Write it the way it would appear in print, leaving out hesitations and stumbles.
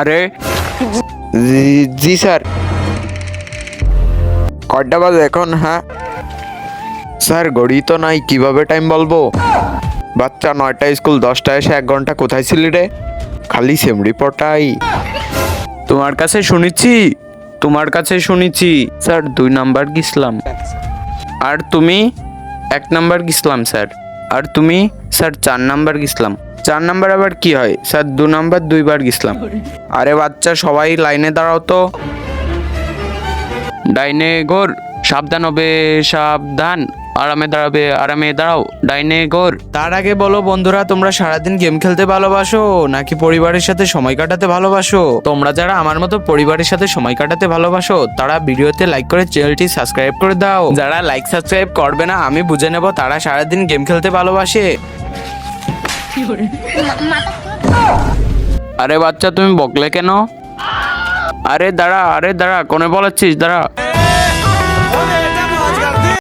আরে জি স্যার। কয়টা বাজে এখন? হ্যাঁ স্যার, ঘড়ি তো নাই, কিভাবে টাইম বলবো? বাচ্চা 9টায় স্কুল, 10টায় এসে 1 ঘন্টা কোথায় ছিলি রে? খালি সেমরি পটাই। তোমার কাছে শুনেছি স্যার 2 নাম্বার গেছিলাম। আর তুমি 1 নাম্বার গেছিলাম স্যার। আর তুমি স্যার 4 নাম্বার গেছিলাম। 4 নাম্বার আবার কি হয় স্যার? 2 নাম্বার 2 বার গেছিলাম। আরে বাচ্চা, সবাই লাইনে দাঁড়াও তো। ডাইনে ঘোর, সাবধান হবে সাবধান। আরামে দাঁড়াবে, আরামে দাঁড়াও। ডাইনে ঘোর। তার আগে বলো বন্ধুরা, তোমরা সারাদিন গেম খেলতে ভালোবাসো নাকি পরিবারের সাথে সময় কাটাতে ভালোবাসো? তোমরা যারা আমার মতো পরিবারের সাথে সময় কাটাতে ভালোবাসো তারা ভিডিওতে লাইক করে চ্যানেলটি সাবস্ক্রাইব করে দাও। যারা লাইক সাবস্ক্রাইব করবে না আমি বুঝে নেব তারা সারাদিন গেম খেলতে ভালোবাসে। আরে বাচ্চা, তুমি বকলে কেন? আরে দাঁড়া, কোনে বলাচ্ছিস? দাঁড়া।